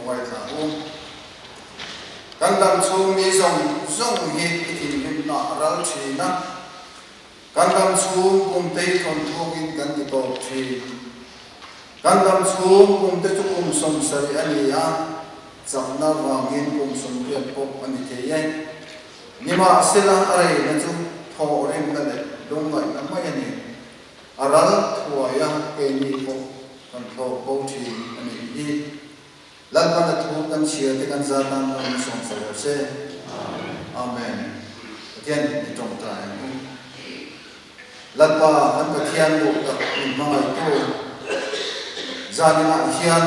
ngoài thảo căn đam chung mi rong hi in him na ral china căn đam chung cùng tây thon thong in căn ti top chi căn đam chung cùng tây chung som sari ania chang na wangin cùng som riat pop ani thei nima sela ai na chu tho rem na le dong ngai na mai ani aral thuaya ke ni ko kan tho ko chi ani hi lan ban thu kan chia te kan za tan na som sa se amen again ni tong ta lan ba an ka thian lu ta in mangai to zanina hian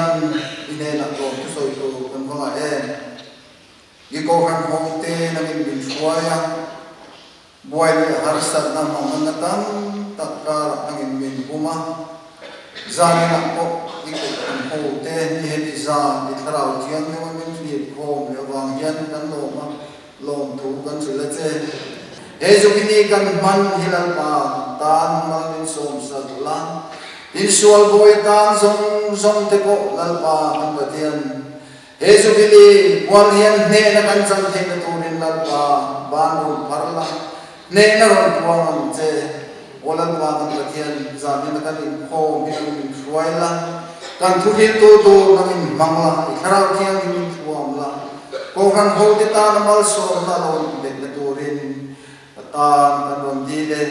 ine na ko tu soi to kan ma gi ko han hong te na min chuaya boy har sat na ma na tan takka angin min buma zanina ko gi ko han ho te ni he ti za ni tharau thiang ne min ni ko me wang yan kan lo ma lom thu kan chu la che he ju ni kan man hilal pa tan mal min som sat la in sual boy tan zong te ko lal pa man batian Yesu bili wal hian ne na kan chang the na turin lal pa ban ru parla ne na ron puang che olan wa kan batian za ni na kan in kho mi in fuaila kan thu hi tu na in mangla ikharau thiang in fuam la ko kan ho ti ta na mal so na lon de na turin ta kan ron di le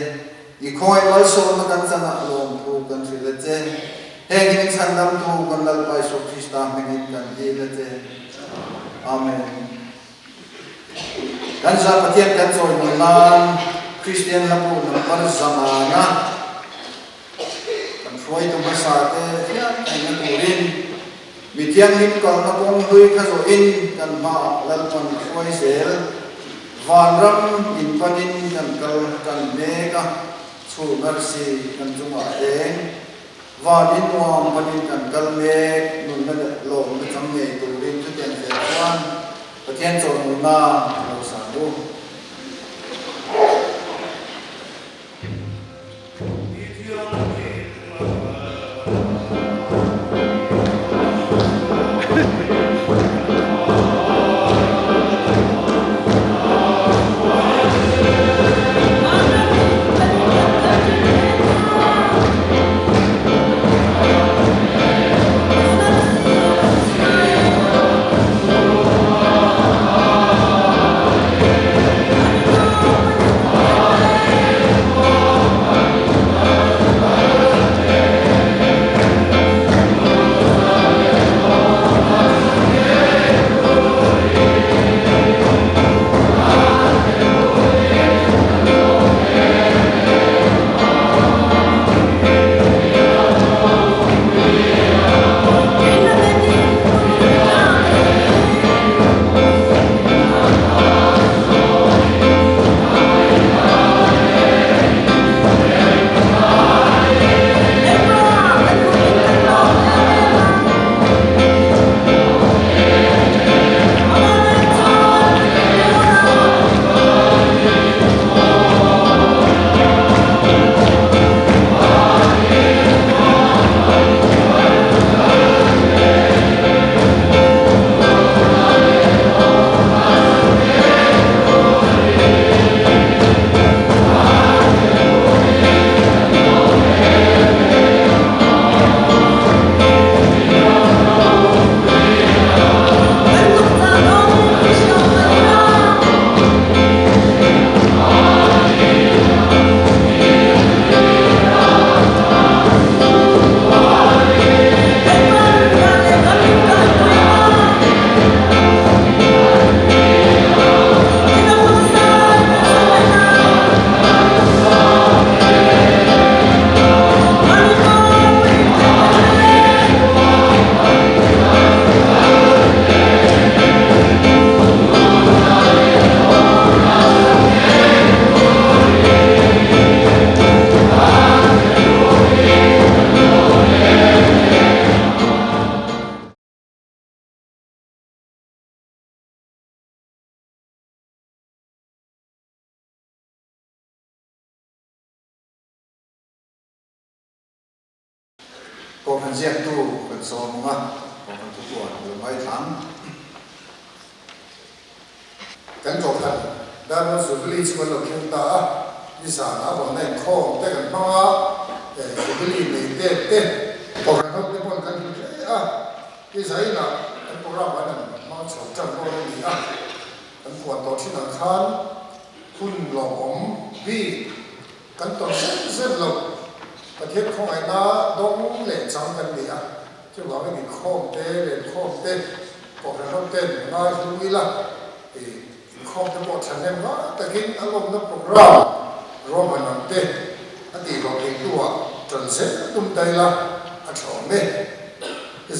I khoi mal so na kan changa lom thu kan thri le che Hengin sandam tu kandal pai so Krista mengin kan dilate. Amen. Dan sa patiat kan so nan Christian lapu na par zamana. Kan foi tu masate ya kan turin. Mitiang him kal na pong hui kha so in kan ma lan kon foi sel. Vanram in panin kan kal kan mega chu mercy kan chuma eng. Và đến mùa mà đi cần cân mê mình đã lộ cái trong nghề tù đến cho tiền sẽ quan và thiên chỗ mình mà đầu sản luôn Ko kan ziak tu kan so ma còn phần thứ của mấy thángกันจบกันด้านสุริชวนเราคิวตาวิสาหะวันในข้อแต่กันมาสุริในเต้พอกันเขาได้พ้นกันวิสัยน่ะอันโบราณวันนั้นมาชอบจังโบราณนี่อันควรต่อที่นักขันคุณหลอมวีกันต่อเส้นลงประเทศของไอ้น้าดงเหล่จังกันนี่ที่ว่าไม่มีข้อเต้เล่นข้อเต้พอกันเขาเต้นมาดูวิละข้อจะบอกฉันเองว่าแต่กินอารมณ์นับโปรแกรมรวมมันนั่นเต้อดีตเราเองตัวจนเสร็จตุ้มใจละอัดชมเนี่ย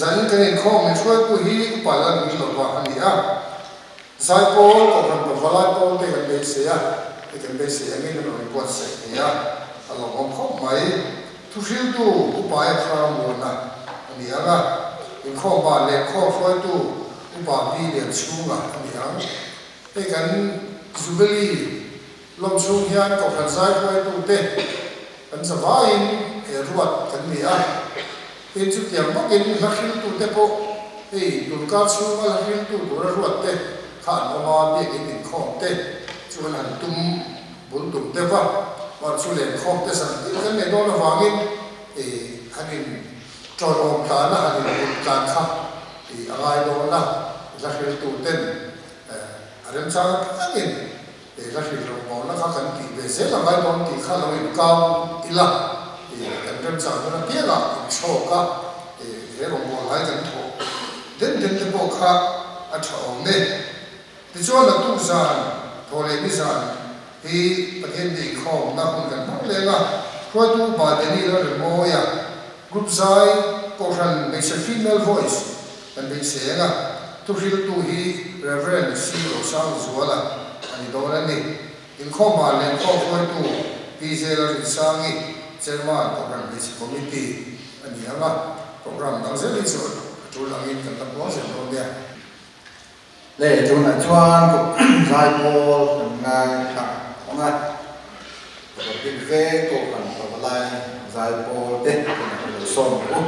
ฉันก็เห็นข้อมันช่วยผู้ฮีกุปาลันมีหลอกว่าอันนี้สายโพลก็มันเป็นฟลายโพลที่กันเบสเซียที่กันเบสเซียนี่มันเป็นตัวเสียอารมณ์ของเขาไหมทุกสิ่งตัวอุปายครามวนนะอันนี้เป็นข้อบ้านเล็กข้อช่วยตัวอุปายเรียนสูงอันนี้ไอ้กันจุบลีลมสูงยันกับขันซ้ายไว้ตุ้งเตะกันสบายรวดกันนี่เป็นจุดอย่างว่ากินลักขิลตุ้งเตะโปตุนกาสูงมาลักขิลตุ้งตัวรวดเตะขาดออกมาเบี้ยกินข้องเตะชวนหันตุ้มบุญตุ้มเตะว่าวันสุเรนข้องเตะสันติกันเนี่ยโดนวางินฮันนินจอดอมตานะฮันนินบุญการข้าอะไรโดนนะลักขิลตุ้งเต้นเรื่องชาติอันนี้เราคิดเราบอกนะครับกันที่เบสเราไม่ต้องที่ข้าเราเป็นก้าวอีละกันเรื่องชาติเราเพี้ยละโชว์ก็เราบอกอะไรกันถูกเดินจะบอกข้าอัศวเนี่ยที่ชวนเราตุ้งสานโทรเลมิสานที่ประเทศนี้ข้อนักคนกันทั้งเลยนะเพราะตู้บาดนี้เราเรียกว่ากรุ๊ปไซด์ก็ทันเป็น female voice มันเป็นเสียงทุกสิ่งตัวที่ Reverend ซีโร่สาวสวยละอันนี้โดนนี่อินข้อมาเล่นข้อคุยตัวพีเซลล์สร้างอีเจอมาโปรแกรมดิสคอมมิตี้อันนี้โปรแกรมตั้งเสร็จแล้วจุดหลังอินกันตั้งว่าเสร็จแล้วเนี่ยเล่จุดนั้นชวนกับสายโพลงานของงานกับพิเศษกับกันกับอะไรสายโพลเด็กกับส่งปุ๊บ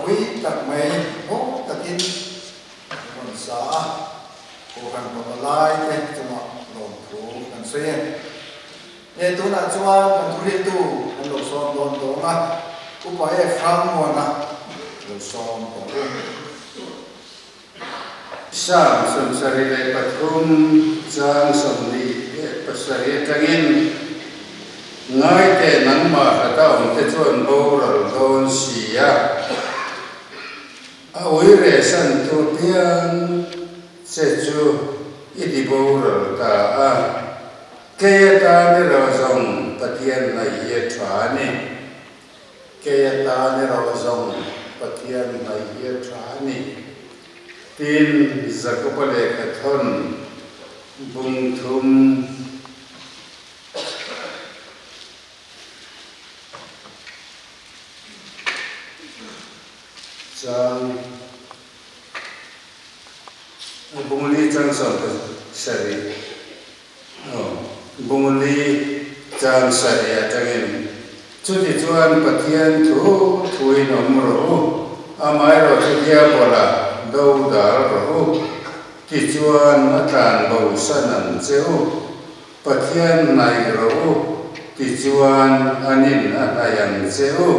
hui tak mai ho takin kon sa ko kan ko lai te chuma no thu kan se ye tu na chuan kan thu ri tu kan lo som don do ma ku pa e phang mo na lo som ko Sang samsari le pathum chang samni pasari tangin ngai te nang ma hata om te chuan boral don sia a oi re san tu pian se chu idi boral ta a ke ta ni ro zong pathian na ye thani ke ta ni ro zong pathian na ye thani tin zakupale kathon bung thum chang bungli chang sa sari bungli chang sari atangin chuti chuan pathian thu thui nom ro amai ro chutia bola đâu đã rồi thì chuan atlan bầu sanan cheu pathian này rồi thì chuan anin anayan cheu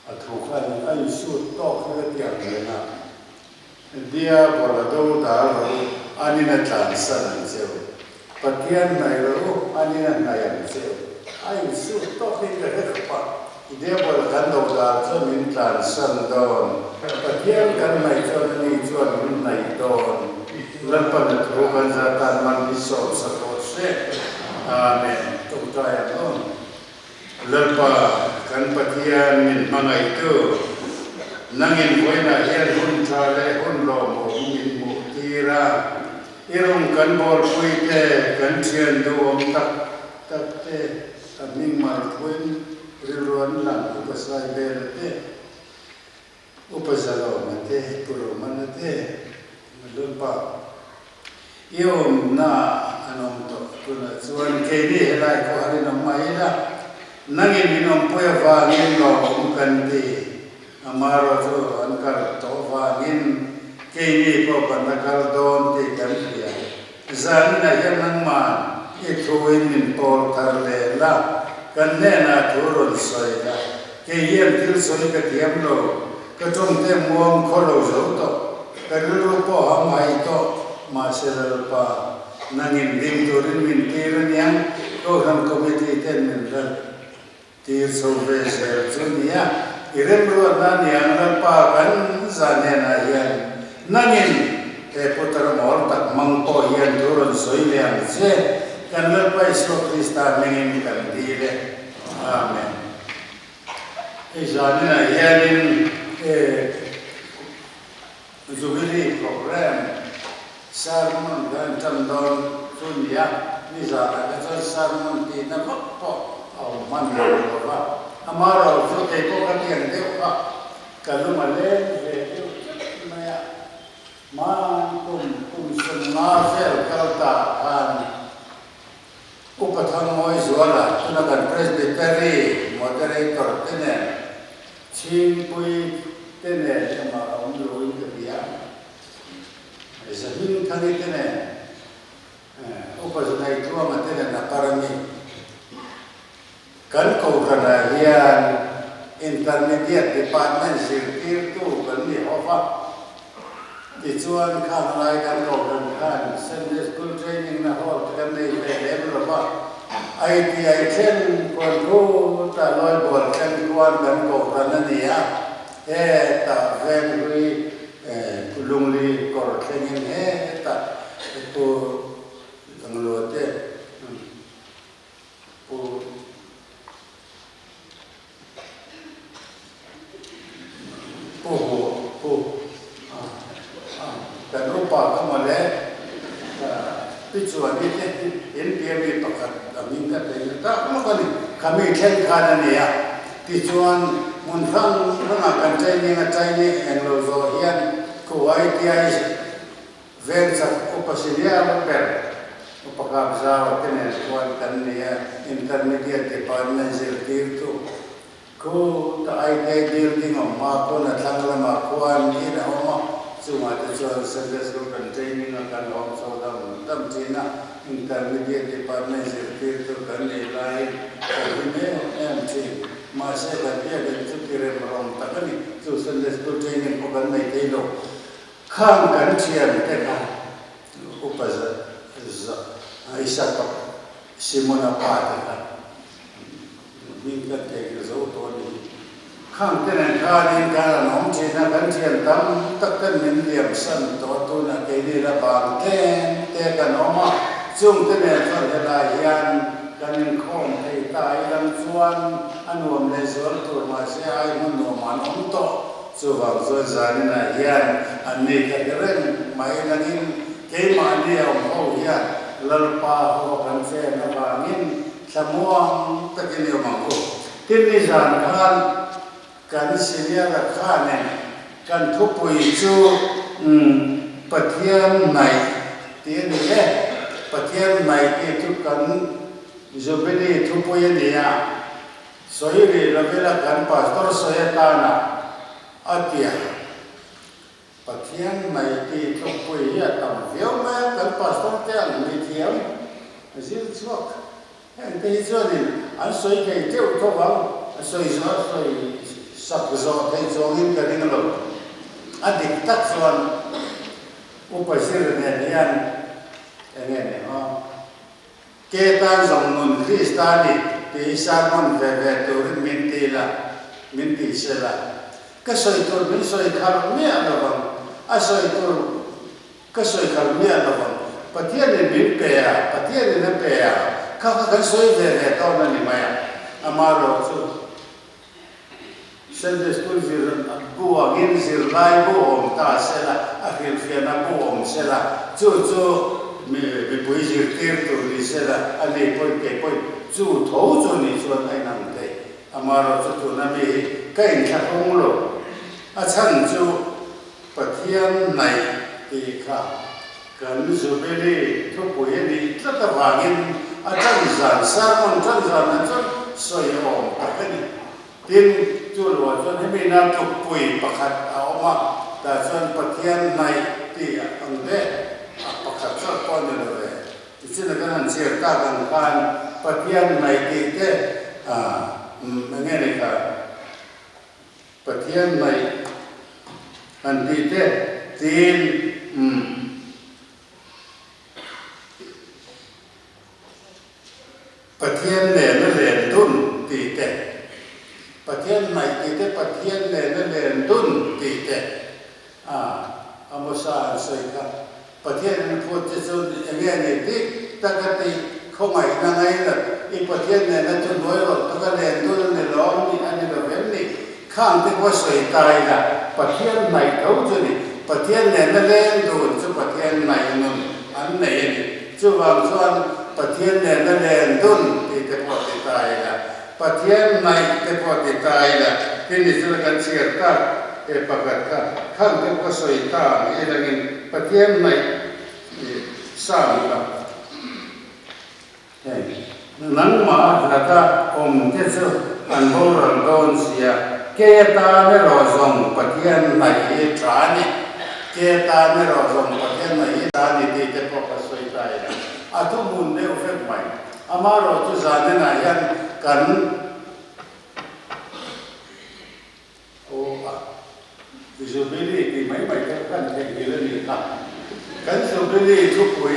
athu khan ai su to kha tiang na dia bola đâu đã rồi anin atlan sanan cheu pathian này rồi anin anayan cheu ai su to kha pa dia boleh kan dokter tu minta sandon, bagian kan mai tu ni jual minta don, lepas itu kan zatan manisok sekose, amen. Dokter yang tu, lepas kan bagian min mana itu, nangin buena hian hun chale hun lomo min mutira, irung kan bol puite kan cian doang tak te, aming marpuin. Riluan lang upasai berate upasalo mate puro manate melumpa iom na anom to kuna chuan keni helai ko hari namai la nangin minom poya wangin lo kanti amaro to ankar to wangin keni ko bandakal don ti kantia zan na yan man ithuin min por tarle la kan ne na thurun soi la ke yem thil soi ka tiam lo ka trong te muam kholo zo to ka ru po hamai to ma selal pa nangin dim turin min tiran yang program committee ten min la tir so ve sel chunia irem ro na niang la pa kan zane na yan nangin te putar mor tak mang po yan thurun soi liang se kan lepa iso Krista nangin kan dile amen izanina yanin jubilee program sarmon dan tandon sunya nizara ka sarmon ti na po au man ba amaro so te ko ka tiang de ba kalumale le maya man kum sunna fel kalta kan upatham moi zuala tunakan presbytery moderator tene chimpui tene ma ondu india zahin khani tene upazanai tua matene na parami kan ko kana hian intermediate department sirtir tu kan ni ofa di chuan khan lai kan ko kan Sunday school training na hol kan nei level ba ITI chen kon ru ta loi bol kan kuan kan ko kan ni ya ta ven ri kulungli kor training ta tu anglo te pu dan rupa kamale pichuan ini NPM pakat kami kata tak makani kami ken kana ni ya pichuan munfang akan cai ni englo zo hian ko ITI vensa upasinia per upakabza tene kuan kan ni ya intermediate department zirtir tu cô tại đây điều đi ngọc mà cô là thằng là mà cô ăn đi là ông mà chú mà tôi cho service của cần training là cần học sau đó tâm trí na intermediate department sẽ tiếp tục cần để lại cái này em chỉ mà sẽ cần biết đến chút cái rèm rong tất cả những chú service của training của cần này thấy đâu khang cần chiên thế nào upaza Isaka Simona Pata mình cần thấy cái dấu tôi đi khang tên này khá đi cả là nóng chế na cần chiên tâm tất cả những điểm sân tôi là cái đi là bằng tên cái nó mà chung tên này cho là hiện cần không thấy tại làm chuan anh uống lấy rồi tôi mà sẽ ai muốn nấu mà nóng to chú vào rồi ra này hiện anh này cái rèn máy là in cái mà đi ông hậu hiện lalpa ho kan se na ba min samuang takin yo mangko tin ni jan kan sinia la khane kan thupui chu pathian nai tin ni le pathian nai ke chu kan zobeli thupui ni ya soiri lavela kan pastor soyata na atia pathian này thì trong quỷ là tầm phiếu mà cần pastor tên người thiếu riêng chuộc anh thấy chưa thì anh xoay cái tiêu cho vắng xoay gió xoay sập gió thấy gió in cái này rồi anh định tắt rồi upasir này anh này ha cái tan dòng nguồn Christiani thì sao mình về tôi mình tì sẽ là cái xoay tôi mình xoay khám mía là vâng xoay tôi cái xoay khám mía là vâng pathian này mình bè pathian này nó bè cái xoay về tao là như vậy amaro chú Sunday school ziran buah in zirlai buom ta sẽ là akhir fiana buom sẽ là chú bị bùi zir tiệt tu đi sẽ là anh ấy bồi cái bồi chú thấu cho ni cho anh nằm đây amaro chú tu nami cái anh khác không lo chân chú pathian này thì khác cần chú bên đi thu bùi đi rất là vàng in chân giản sa mòn chân giản chân soi ôm cái này tin chú lo cho nên mình làm thu bùi bạc hạt áo mà ta cho pathian này thì anh đấy bạc hạt cho con được rồi thì chỉ là cái hàng chia ta cần can pathian này thì cái nghe này cả pathian này anh đi thế tin pathian này nó liền tuân thì thế pathian này thì thế pathian này nó liền tuân thì thế amosa soi ka pathian này phốt cho nghe này thì ta cái không ai năng ai là i pathian này nó tuân nói rồi ta cái liền tuân này lo ni anh nó vẫn ni khang thì có soi tai là pathian này đâu cho ni pathian này nó lên đồn cho pathian này anh này chú vàng xuân pathian này nó lên tuân thì thế có thể tai là pathian này thế có thể tai là cái này chúng ta cần chia ta cái bagat ka khang thì có soi ta cái là cái pathian này sao là nang ma lata om te chu an bo ran don sia ke ta ne ro zong pathian này tra ni ke ta ne ro zong pathian này ta ni te te ko ka soi ta ya atu mun ne ofet mai amaro chu za ne na yan kan Zubili thì mấy cái cần thể hiện lên nền tảng cái Zubili thu quỷ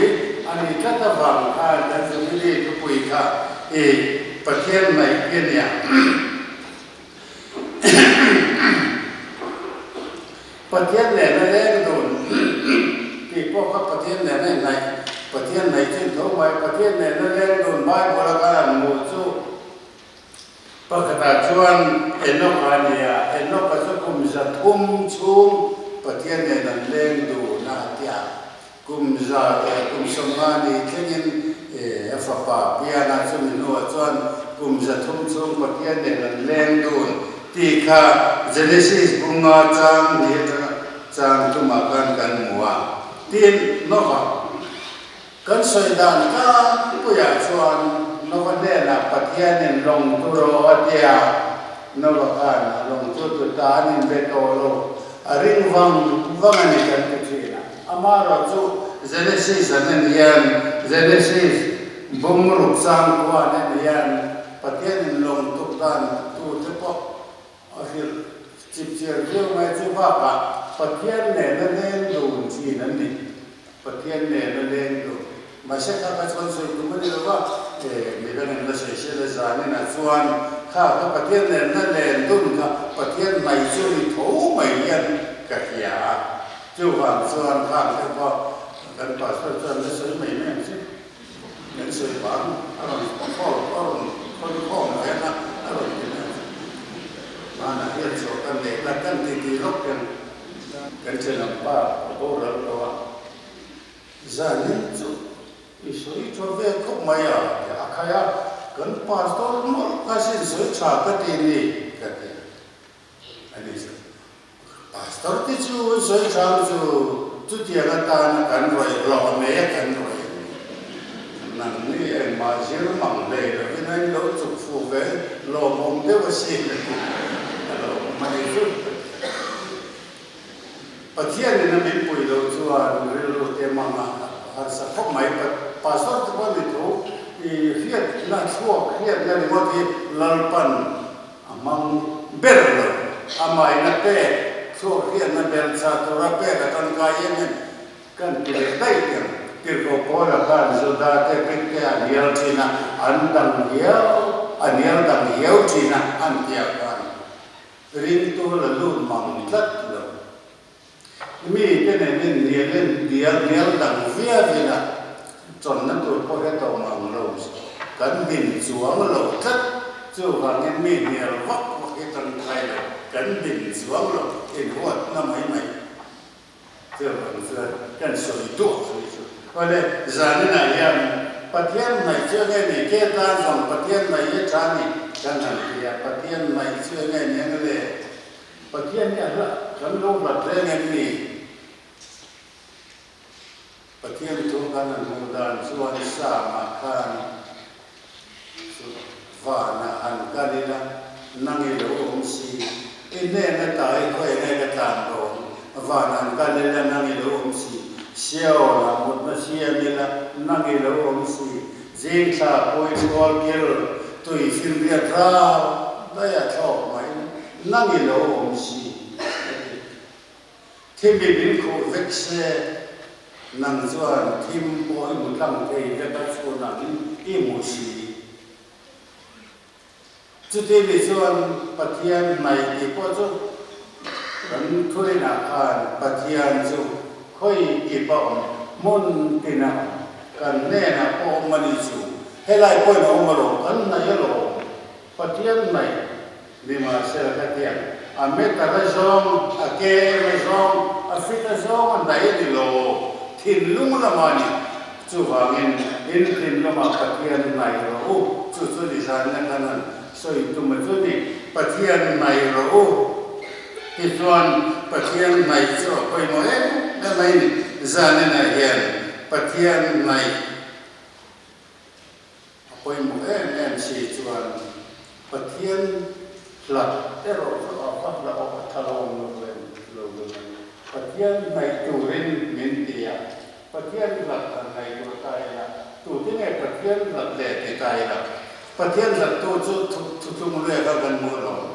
anh ấy rất là vàng cái Zubili thu quỷ cả thì pathian này kia nè pathian này nó lên đồn thì có các pathian này pathian này trên thấu mai pathian này nó lên đồn mai của là cái một số pakata chuan enok ka chu kum za thum chung pathian ne nan leng du na tia kum somma ni thengin fa pa pia na chu mi no chuan kum za thum chung pathian ne nan leng du ti kha genesis bunga chang ni chang tu ma kan muwa tin no ha kan soi dan ka pu ya chuan nó vấn đề là pathian nên lòng tu ro atia nó vào cả lòng cho tụi ta nên về tổ lô ring vang anh ấy cần cái gì nào amaro cho Genesis anh Genesis bông lục sang của anh em bắt hiện lòng tục đàn tu thế po ở phía chip chiều riêng ngay chip ba cả bắt hiện này nó lên đồn chi nên đi bắt hiện này nó lên đồn mà sẽ các cái con số tụi mình đâu có mình đang nói sẽ là giá nên là chuan khác các bắt hiện này nó lên đồn cả bắt hiện mày chui thấu mày yên cả kia chưa hoàn chuan khác thế po gần bắt chuan nó sấy mày mấy chứ những sự bán con này là mà là hiện số căn để là căn thì lúc cái chuyện làm ba bố rồi đó giờ nên chú số cho về không mấy à khai à cần pastor mà cái gì số trả cái tiền đi cái tiền anh ấy pastor thì chú số trả chú tiền cái ta cần rồi lo mấy cần rồi năng ni em mà chỉ mang về rồi cái này lâu chụp phù về lo mong đeo xin mà đi chút bắt hiện nên mình bùi lâu chua rồi lâu tiền mang à sao không mấy pastor thì vẫn đi thôi hiện là chua hiện là đi một thì lalpan mang bel amai na pe chua hiện là bel sa tu ra pe cái con cái này kan cái đây Kirko pola kan sudah tepik ke aniel Cina andang hiau Cina antiakan ring tu lalu manglat lo mi cái này nên dia dang via vina chọn nó tu po cái tàu mang lo kan bin xuống lo thất chu vàng cái mi niel vak cái tầng thay lo kan bin xuống lo in huat năm mấy chưa vàng chưa kan soi tu Oleh zaman ayam, patian mai cuci ni kita jom patian mai ye cani jangan dia patian mai cuci ni yang le patian ni adalah kalau berjalan ni patian tu kan mudah suan sama kan vana hankalila nangilu umsi ini natai kau ini ketandong vana hankalila nangilu umsi siêu là một nó siêu như là năng cái lâu ông sĩ riêng xa bôi cho kia tùy phim việt ra đây là cho mấy năng cái lâu ông sĩ thêm bị biến khổ vết xe năng doan thêm bôi một lần thì cái đó số năng im một sĩ chú thế bị doan bát thiên này thì có chỗ vẫn thôi là khan bát thiên chỗ khơi kịp bọng môn tiền nào cần nè nào cô mà đi chú hay lại coi nó mà lộ ấn này lộ phát triển này đi mà sẽ là cái tiền America cái zong cái zong Africa zong anh đấy đi lộ thiên lung là mà nhỉ chú vàng in thiên lung mà phát triển này lộ chú đi sang nhà cái này soi tụi mình chú đi phát triển này lộ thì toàn phát triển này cho coi nói nên này giờ nên là hiện patian này coi một em chỉ chuẩn patian là cái rồi nó phát là ở thảo luận lên patian này chủ đến miền tây patian là này của tai là chủ thế này patian là để cái tai là patian là tu một người các gần mua rồi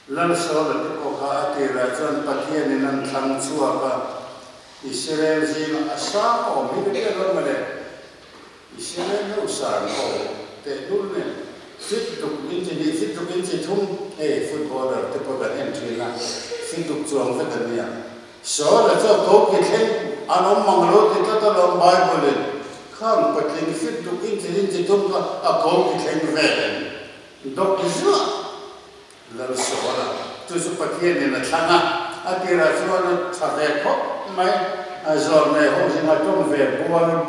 lần sau là cái câu hỏi thì là chọn patian nên ăn thằng chua cả Israel zina asa o mi ke ro male Israel no sa no te dulne fit duk in thum footballer te po ga entry na fit duk chuang ve kan ya so la cho ko ke thlen anom manglo te ta lo bible kham patling fit duk in thum a ko ke thlen ve dok zua la so la tu su patien ne na thana atira chuan thave kho mai azor nei ho jina tom ve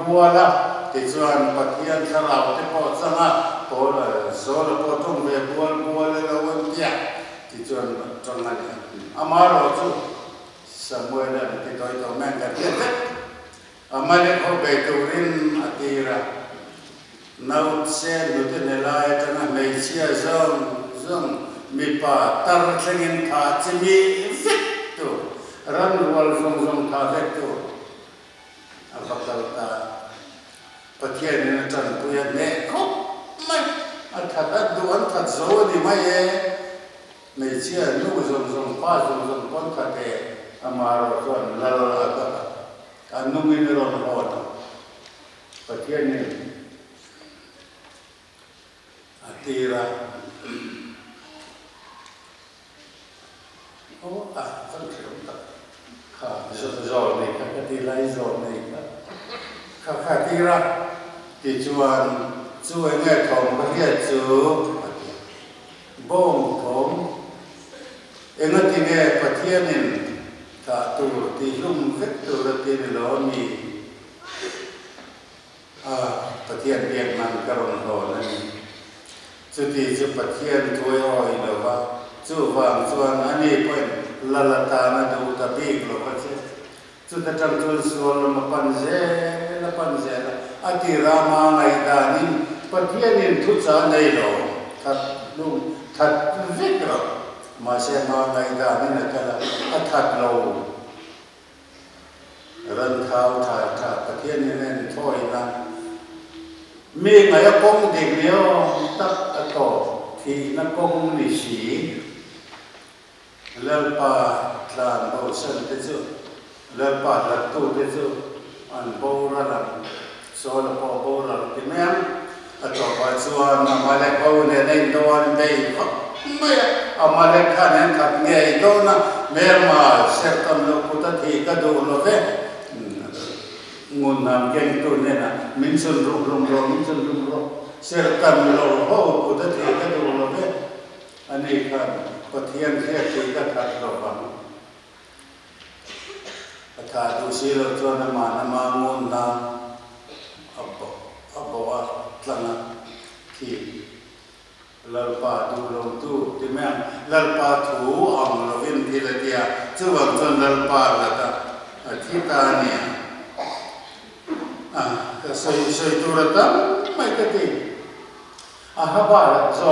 bua la ti chuan pathian tharau te po changa po la zor po tom ve bua la lawan tia ti chuan changa ni amaro chu samuel la ti doi to men ka ti amale ho be turin atira nau se lu te ne lai changa mei chia zong zong mi pa tar thlengin tha chimi vek tu ran rual zong tha vek tu avakal ta pathian ni tan puya ne khop mai athat duan that zo ni mai e mai chia nu zong pa zong kon kha te amaro chuan lal aka anungin ron hot pathian ni atira oh kan khem ta kha zo nei ka ti lai zo nei kha tira ti chuan chu nge thong ba ye chu bom thong engati nge pathianin ta tu ti lum vet tu ra ti lo mi pathian biak man karon ho na chu ti chu pathian thoi oi lo ba chu wang chuan ani point lalata na du ta bi lo pa che chu ta tam chu sol ma pan je ati rama ngai da ni pathianin thu cha nei lo that lum that vek lo ma se ma ngai da ni na kala athat lo ran thau tha pathianin nen thoi na mi ngai a kong ding neo tak a to thi na kong ni si lalpa tlan bo san te chu lalpa la tu te chu an bo ra la so la bo ra ti mem a to pa chuan na ma le ko ne nei do an dei kho mai a ma le kha ne khat nge do na mer ma ser tam lo ku ta thi ka do lo ve ngun nam keng tu ne na min sun rum ser tam lo ho ku ta thi ka do lo ve ani kha pathian khe thi ka that lo ba atha du si lo chuan ma ngun na abo wa tlana ki lalpa du lo tu ti me lalpa thu ang lo vin thi la dia chu wang chuan lalpa la ta thi ta ni ka sei tu ra ta mai ka ti haba zo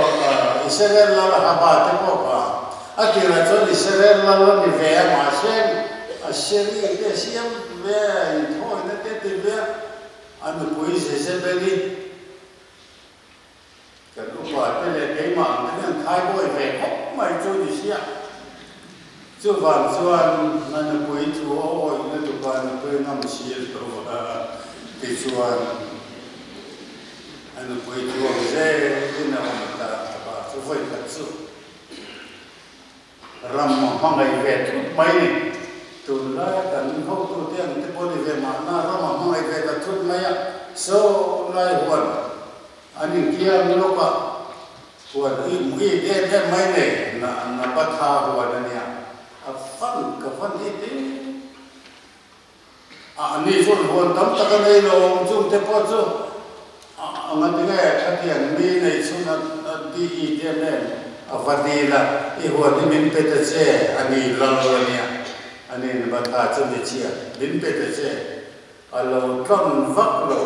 Israel la haba te ko pa atira chuan Israel la ni ve ma shen a sheri ke siam ve thoi na te te ve an pui se beli kan upa te le ke ma an khai boi ve ko mai chu ni sia chu van chuan nan pui chu o na tu pa na pui nam si to ti chuan an pui chu o ze na ma ta ba chu voi ka chu ram ma hangai ve tu mai ni tu la kan ho tu tiang te poni ve ma na ram ma hangai ve ta tu mai so lai huan ani kia lo pa huan i de mai ne na pa tha huan ani a fan i te ani zon huan tam ta ka nei lo chung te po chu anga dinga thatian mi nei chu na di i de ne avadila i huan ni min pe te che ani lalo ani ani ba tha chu ni chia din pe te che alo tron vak lo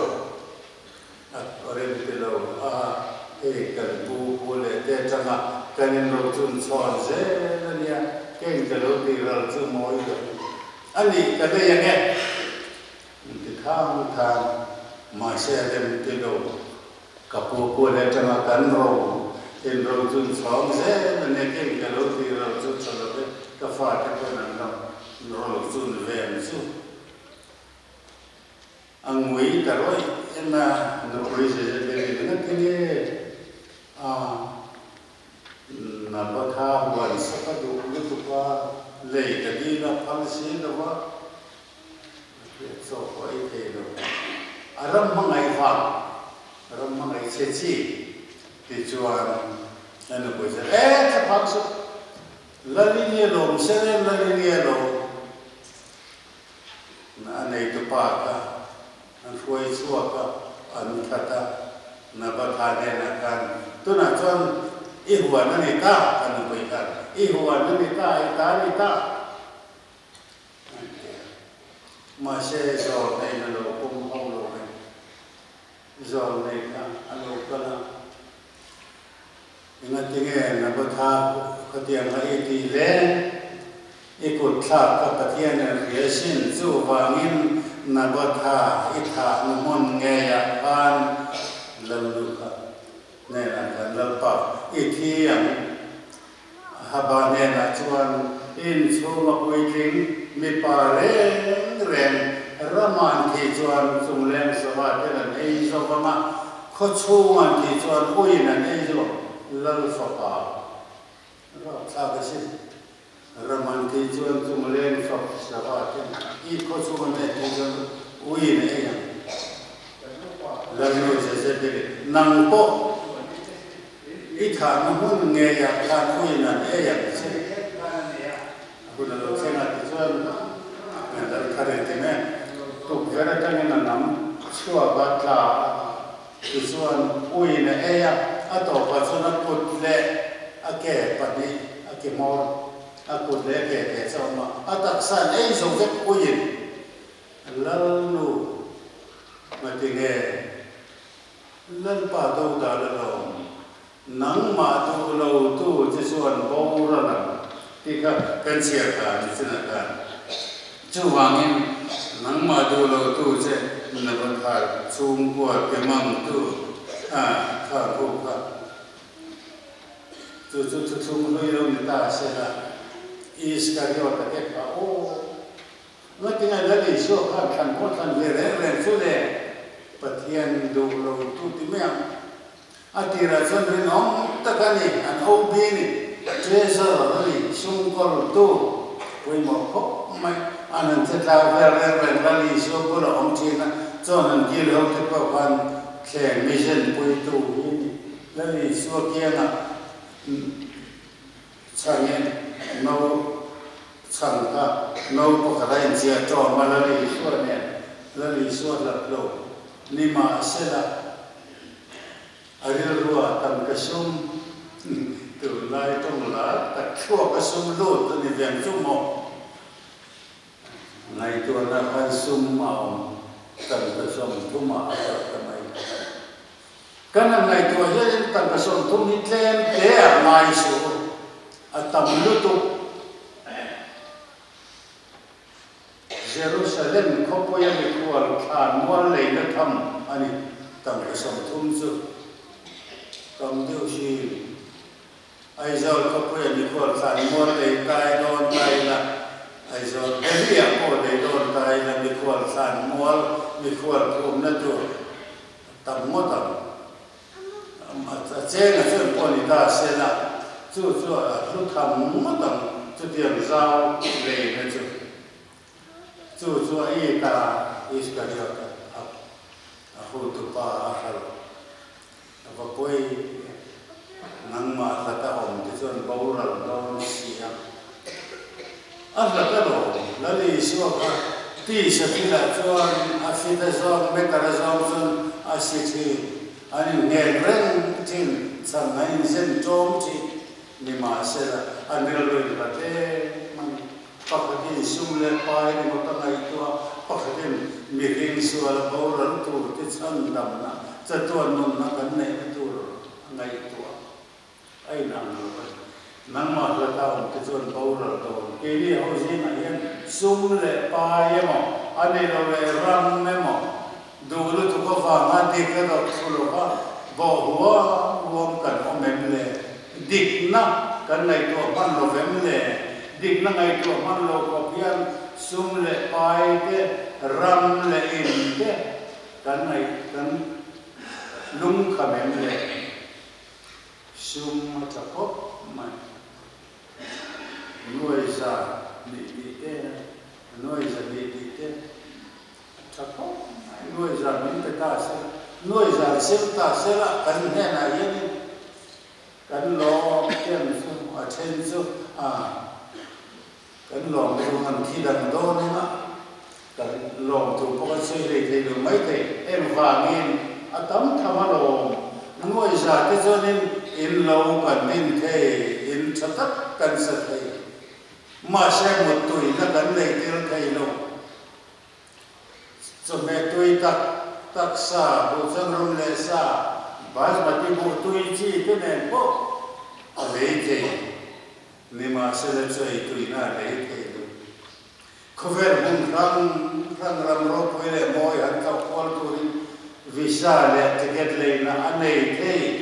ren te lo kan bu le te changa kanin ro chun chon je ania ken te lo ti ral chu moi lo ani ka de yang e ti kham ma se dem te lo ka pu le changa kan ro ten ro chun chon je ania ken te lo ti ral chu chon lo ka fa te ko nan ro chun ve su angui ta roi ena no poi se de na tini na ba tha huan sa ka du lu tu pa le ka di na phal si na wa so ko i te no aram mangai se chi ti chuan na poi se ta phal su la li ni lo se la li ni lo na nei tu pa ka an huai chua ka an thata na ba tha ne na kan tu na chuan i huan ani ta kan koi ka i huan ani ta i ta ni ta ma se zo nei na lo pum ho lo ne zo nei ka an lo ka na ingat tinggal nak berthap ketiang lagi di len ikut thap ketiang reaction tu wangin nak berthap itha namun ngaya kan lalu ka nela kan lepas itiang haba nela cuan in semua kuiting mi pareng ren raman ki cuan sumlem sahaja dan ini sama khusyuan ki cuan kuih dan ini lalu sopa, apa sih? Raman kijuan tu melayan sopa, ikut cuma ni kijuan uin ni yang lalu sesuatu nampak ikan namun ngaya kan uin ni yang sih. Aku lalu sengat kijuan ada kereta ni, tu kereta ni nam suabatla kijuan uin ni yang atau pasal aku le ake pani ake mor aku le ke sama atak san soket kuyin lalu mati nge lalu padu dalam nang madu lalu tu jesuan bauran tiga pensiakan disanakan cuangin nang madu lalu tu je nabat sungguh kemang tu buka. Tu semua itu kita selah iskariot tak apa. Oh, nanti ada lagi soal kan bukan leren sudah petian dulu tu timnya. Atira sendiri nom takani an hobi ni treasure lagi sungkol tu. Kau mau kok mai anan cerita leren lagi sungkol om Cina. Jangan kira kita kanแข่ง mission ปุยตูแล้วนี่สัวเกียนะช่างเนี่ยเราช่างก็เราปกติเสียจอมาแล้วนี่สัวเนี่ยแล้วนี่สัวหลับโลนี่มาเสร็จละอะไรรู้ว่าตั้งกระสุนตัวลายต้องลาแต่ชั่วกระสุนโลดตัวนี้เวียนชุ่มหมดในตัวนั้นพันซุ่มเอาตั้งกระสุนทุ่มมาทำไมKarena itu aja tangga sontum hitlen dia maisu atau menutup Jerusalem kopo yang dikeluar kan mulai letam ani tangga sontum tu kamu si Aizal kopo yang dikeluar kan mulai tai don tai la Aizal dia kopo dari don tai la dikeluar kan mulai dikeluar kum natu tamutam Cina tu polita sena, tu kamu macam tu dia zau leh macam tu ita iskariot aku tu akal apa pun nang mak kata om tu bauran daun siang kalau lalu suaka ti sekitar tuan asita zon mereka zon asiti Ani ngereng tin sangai zen jom ti ni masela anil loi kate man pakati sumle pai ni motangai tua pakati miring suala bauran tu ti sandam na catuan nun na kanne tu ngai tua ai nang nang ma la taun ti chuan bauran tu kini hoji na yen sumle pai mo ani lo le ram me mo dulu tu kau faham dia kalau seluruh bahwa uang kan omemle dikna kan itu man lo femle dikna itu man lo kopian sumle paite ramle inte kan lung kamemle sum macakop man noisa di cakop Noisa minta kasih, noisa serta serah kan hena ini kan lo kian semua censo kan lo dengan tidak dona kan lo tu pokok sih itu mai teh vangin atam thamalo noisa kejonin in lo kan din teh in catat kan satai masih mutui kan lekir kai lo Sampai tu tak sah, bukan rum lesa, bas mati butui ci itu nempo, lấy thế nhưng mà sẽ là chơi tụi na lấy thế luôn không phải muốn răng làm rốt với lại môi ăn thao quan tụi visa để ticket lấy na anh ấy thế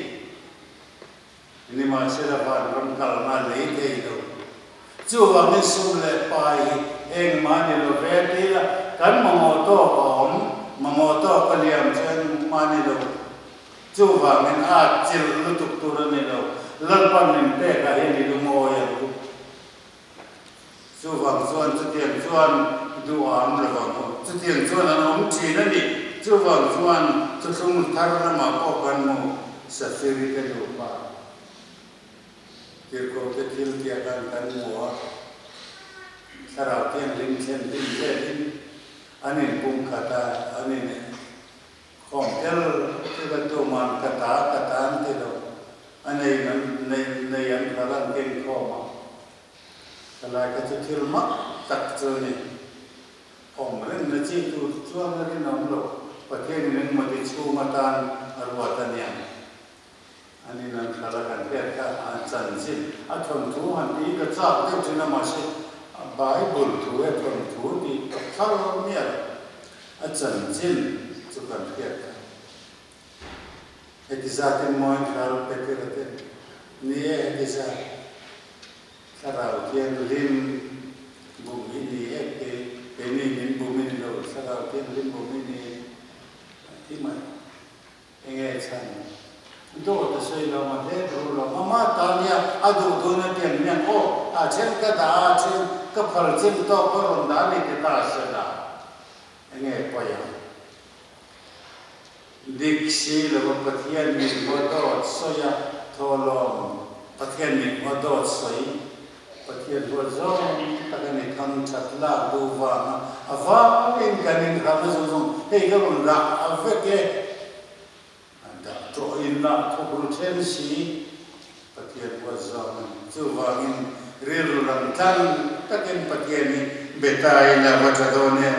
nhưng mà sẽ là bạn làm cả na lấy thế luôn chú vào mình sum lệ bài em mà đi lo về đi là cắn mà mò to ổn mà mò to cái liềm trên mà đi lo chú vào mình chịu lu tục tu ra mình lo lần pan mình té cả hiện đi lo mò ya chú vào xuân chú tiền xuân du ám rồi vào chú tiền xuân là ông chỉ đó đi chú vào xuân chú không thay ra mà có cần mò sẽ xử lý cái điều ba việc của cái thiếu kia cần mò sarau tiang lim chen ane pung kata ane ne kompel kita tu man kata ante do ane ne yang kalan ken koma kalau kita firma tak cuni omren ne ci tu chuan ne namlo pakai ne mati chu matan arwatan yang ane nan kalakan perka ancan sin athon tu han ti ka chak te chuna masih Bible thu et from thu di thal mia a chan chin chu kan khiat exactly moin khal pe pe te ni exa sarau kian lim bum ini pe ni lim bum ini lo sarau kian lim bum ini ti mai enge chan do ta sei lo ma de ro lo mama ta nia adu do na tian nia o a chen ka da chen ka phal chen to ko ron da ni ke ta se da enge pa ya dik si lo pathian mi mo do so ya tho lo pathian mi mo do soi pathian ho zo ta ka ni thang chat la du wa awa in kan in ra zo zo he ga ron la ave ke to in na to ru chen si pathian ho zo chu wa in real ram tan takin patiani betai na matadone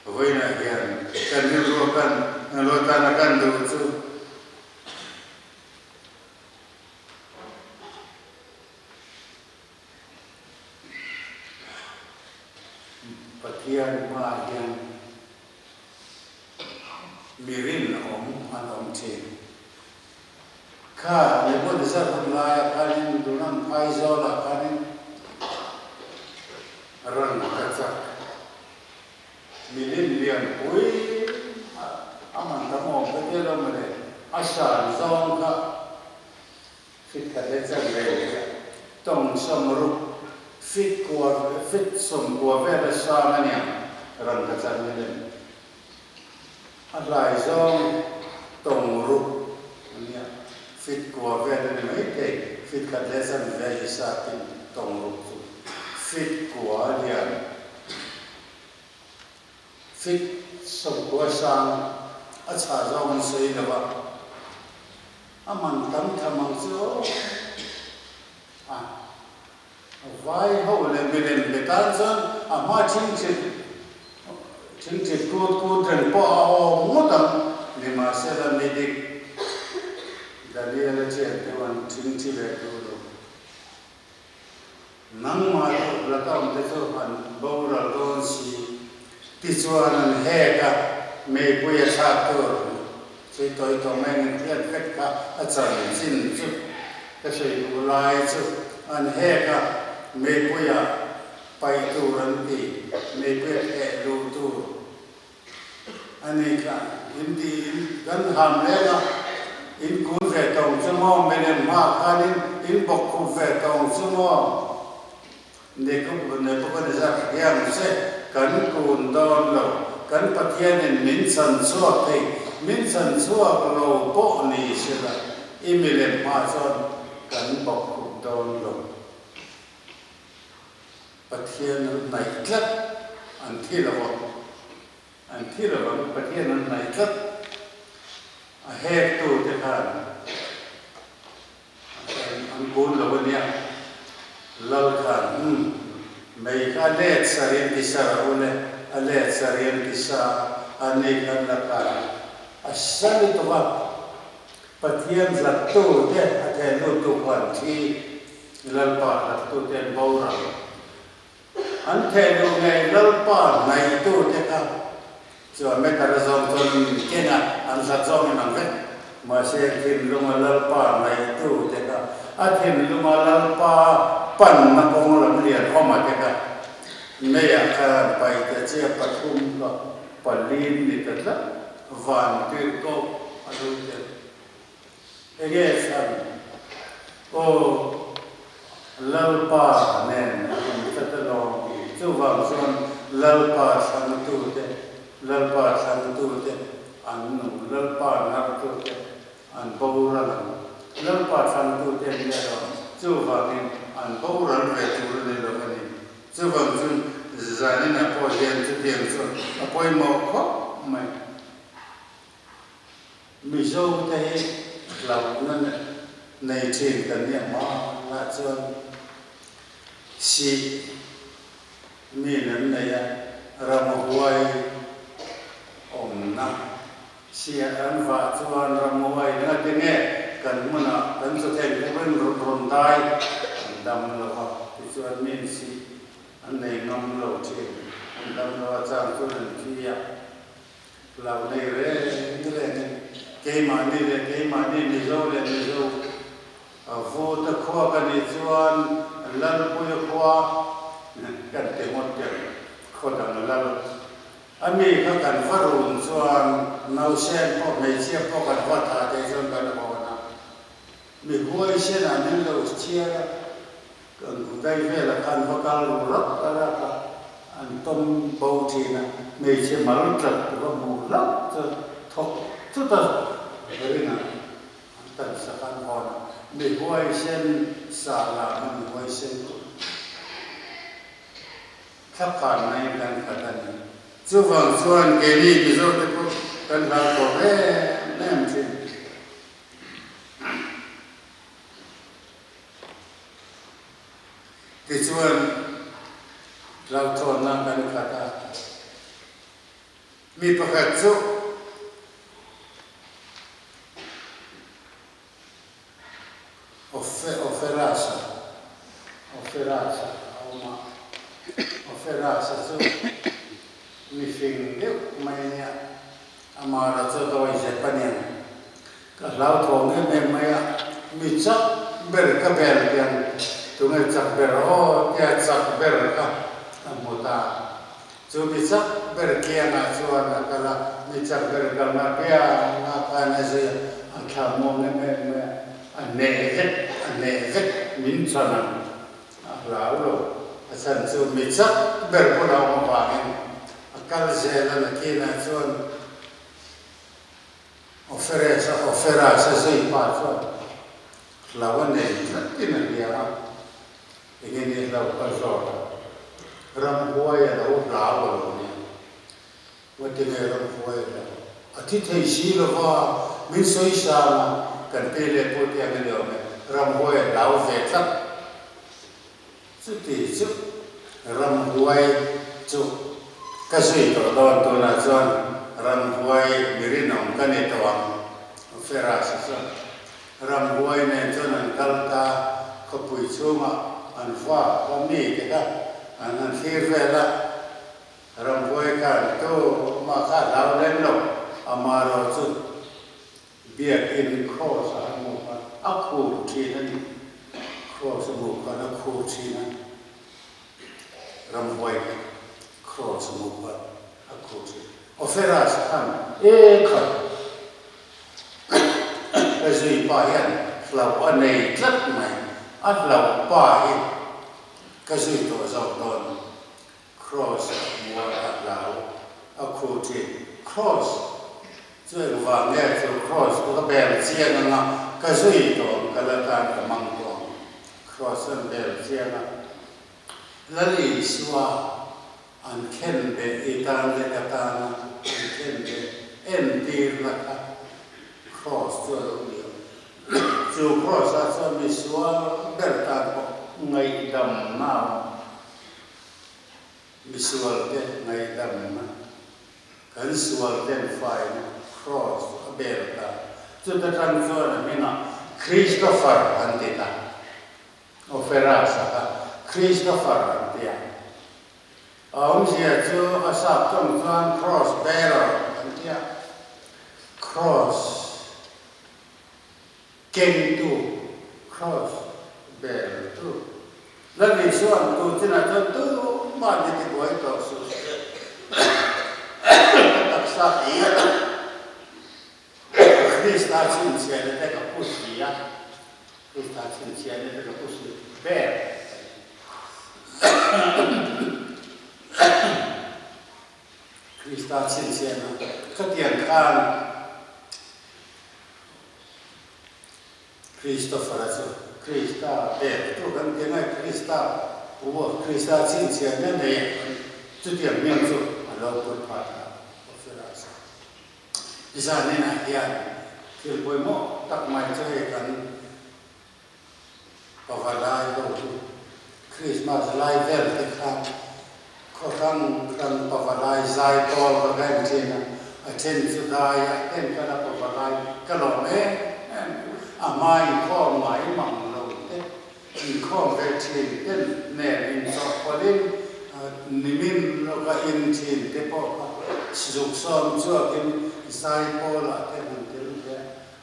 voina hian kan ru kan lo tan kan du chu patian ma hian mirin om che kha le bo de sa la ya khanin dunam phai zo la khanin ran ka cha milin lian pui aman ta mo ke de lo mare asha zong ka fit ka de cha le tong som ru fit som ko ve de sa ma nya ran ka cha ni alai zong tong ru nia fit ko ve de mai te fit ka de san ve sa tin tong ru fit ko lian fit som ko sang a cha zong sei la ba aman tam thamang zo vai ho le bilen betan zon ama ching ching ko den po o mo tam ni ma se la ni dik Daniel che te wan ching le do nang ma la tam te so han bo ra don si ti chuan an he ka me pu ya sa to sei toi to men tian phet ka a chan chin chu ka sei u lai chu an he ka me pu ya pai tu ran ti me pu e lu tu ani ka in di gan ham le na in kun ve tong chu mo me ne ma khanin in bok ku ve tong chu mo ne ko ne ko ne za yang se kan kun don lo kan pathian in min san suak te min san suak lo po ni se la imile ma son kan bok ku don lo pathian nai tlat an thi lo pathian nai tlat a hek tu te khan an kun lo nia lal khan mai ka let sarin ti sa ule a let sarin ti sa ani kan la ka asal to ba Pathian zat tu te ate lu tu kwan thi lalpa zat tu te bora an the lu ngai lalpa ngai tu te ka cho me tar zong ton kena an sa zong nang ve ma se kin lu ma lalpa ngai tu te ka athin lu ma lalpa pan na kong lam lian homa te ka me ya ka pai te che pathum ka palin ni ta la van tu ko adu te Again, oh, lalpa nen, kita long, tu bang son lalpa sang tu te, anu lalpa nak tu te, an bauran, lalpa sang tu te ni lo, tu bang an bauran re tu le lo ni, tu bang sun zani na po yen tu tiang son, apa yang mau kau, mai, miso te lòng nó này trên cần niệm mà là cho si miền này ramuai om na si an va cho ramuai nó cái nghe cần mà nó cần cho thêm cái bên run tai đâm lo học thì cho miền si anh này ngâm lo trên anh đâm lo trang cho nên kia lòng này đấy cái mà đi mizo vô ta khoa cái này chuan lần cuối khoa cái tiếng một tiếng khó đằng lần anh mi các cần phát run chuan nấu sen có mấy chiếc có cần phát thà cái chuan cái nào mà mi huay sen anh nên lâu chia cần cũng đây về là cần phát cal rất là anh tôm bầu thì nè mấy chiếc mà nó trật có mù lắm thôi chút thôi đấy là tận sa can hòn để quay sen xả là mình quay sen khắp cả này đang cả này chú vàng xuân cái gì ví dụ như có cần là có bé nem chứ thì xuân lao thôn nam đang cả ta mi bạc hạt chú oferasa so mi fin deu mai amara so doi Japanen ka lao thong me mai mi chak ber ka ber pian tu ngai chak ber o ya chak ber ka amuta chu mi chak ber kia na chuan ka la mi chak ber ka na pia na ka na se an kha mo me an ne vet min chana lao lo asan chu mi chak ber ko lao ma ba hin akal se la na ki na chuan oferasa sei pa chuan lawan ne tin dia ingin lau ka zo ram huai lo lao lo ni wati ne ram huai la ati thei si lo wa min soi sa na kan pe le po tia me lo me ram huai lao ve tlat chu ti chu ram huai chu ka sui to don to na chuan ram huai mirin om ka ne tawang oferasa sa ram huai ne chuan an kalta ko pui chunga an fa ko mi ke ka an thir vela ram huai ka to ma kha lao len lo amaro chu biak in cross a mo ka akhu thi na ni cross mo ka na khu thi na ram huai cross mo ka akhu thi oferas han e kha azui pa yan flau anei tlat mai at lau pa hi kazui to zau don cross mo at lau akhu thi cross chơi vàng nghe chơi cross có bèn chiên na cái gì đó cái là cái mang đó cross and bèn chiên na là lý xua anh khen về itan để cái ta na anh khen về em đi là cross chơi được chơi cross à chơi mi xua bèn ta ngày đầm nào mi xua cái ngày đầm na cái xua cái phải cross a belta จุดตั้งส่วนนี้นะคริสโตเฟอร์อันที่ตาโอเฟราสอะคริสโตเฟอร์อันที่องค์เสียจูอาศัพท์ต้องส่วน cross bearer อันที่ cross เก่งตัว cross bearer ตัวแล้วในส่วนตัวที่นั่นตัวบ้านที่ไว้ต่อสู้ตักษะอีกคริสต์อาชินเชียนแต่กับผู้เสียคริสต์อาชินเชียนแต่กับผู้เสียเบรคริสต์อาชินเชียนก็เตียนข้างคริสโตเฟอร์คริสต์อาเบรตัวกันยังไงคริสต์อาว่าคริสต์อาชินเชียนนั่นเองจุดเดียวยังสุดเราพูดผ่านโอเฟราสดิฉันนี่นะเฮียคือป่วยหมอตักไม้เจอกันปะวาลายเราคริสต์มาสไลเวลที่ข้างข้อตั้งกันปะวาลายไซโตลกันเช่นนะเช่นสุดท้ายเช่นกันปะวาลายก็หลงเอ๊ะอาไม่ข้อหมายมั่งเราเอ๊ะข้อเวทีเต้นแน่อินสอบพอดีนิมิตเราก็อินชินเทปก็สุขสมชั่วกินไซโปละเทมันเทลุเ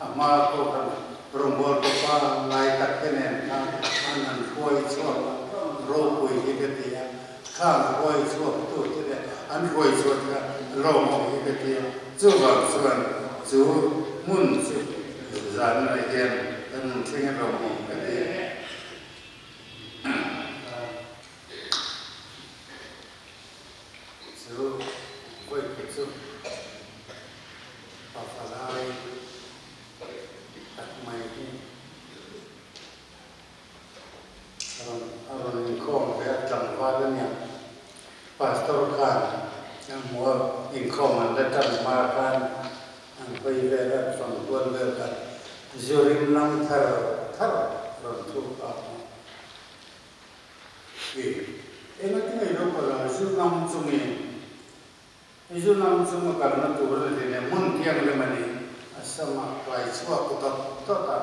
อมาโกกันโปรโมทปะไลตักเทนนะอันนั้นคอยชั่วโรคุยฮิกเตียข้างคอยชั่วตัวที่เดอันคอยชั่วก็โรมฮิกเตียจู่ว่าส่วนจู่มุนจู่จานอะไรเงี้ยกันเช่นโรมฮิกเตียก็คือสุดปะฟาลายตัดไม้ที่อารมณ์ข้อแบบจังหวะแล้วเนี่ยพาสตอร์การมัวอินคอมมันได้จังมาการไปเรื่อยๆฟังตัวเรื่องกันจูริมนังทาร์รันทุกอาเอ็งที่ไหนรู้ปะล่ะจูนัมจุมีitu nam semua karena turun di dalam muntiang lemani asama kai suap kutat tota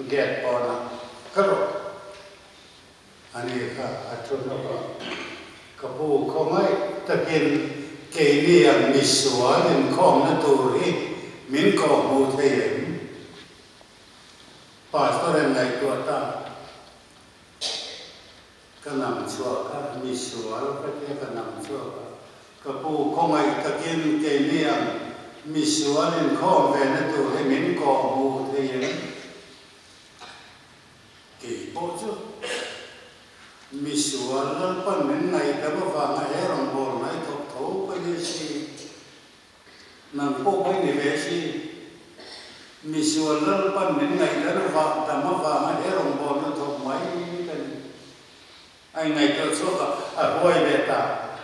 get pona kalau ani ka atun apa kapu komai takin kini yang misuan kom na turi min kom mutein pastor yang naik kuata kanam suap kan misuan pakai kanam suap kapu komai takin keniam misuanin kom venetu hemin komu teyen ki poju misualan pan min ngai da ba ma herong bol nai thok tho pa ni si nang po bai ni ve si misualan pan min ngai da ba da ma ba ma herong bol na thok mai kan ai ngai to so ka boy beta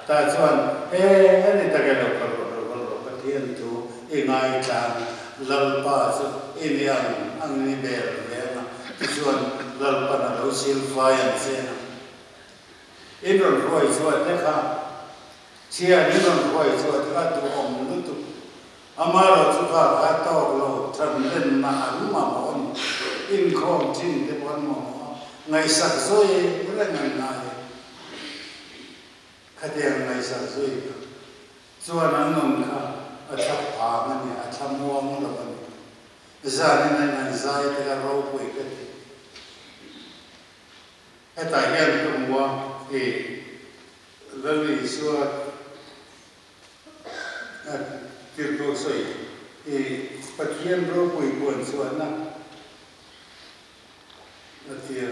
ta chuan ni ta ga lo ko pathian tu ingai chan lalpa chu iniam angni ber vena chuan lalpa na lo sil faian sena inon roi chuan te kha chia inon roi chuan te ka tu om lu tu amaro chu ka ka to lo than len na an ma mon in khom chin te bon mo ngai sak soi re ngai nai khader ngai sak soi chuan an non kha a thap pa mani a thamuam lo mani zani na zai te ga ro pui ka ti eta hian tumwa e lali suat tirko soi e pathian ro pui pon suat na atia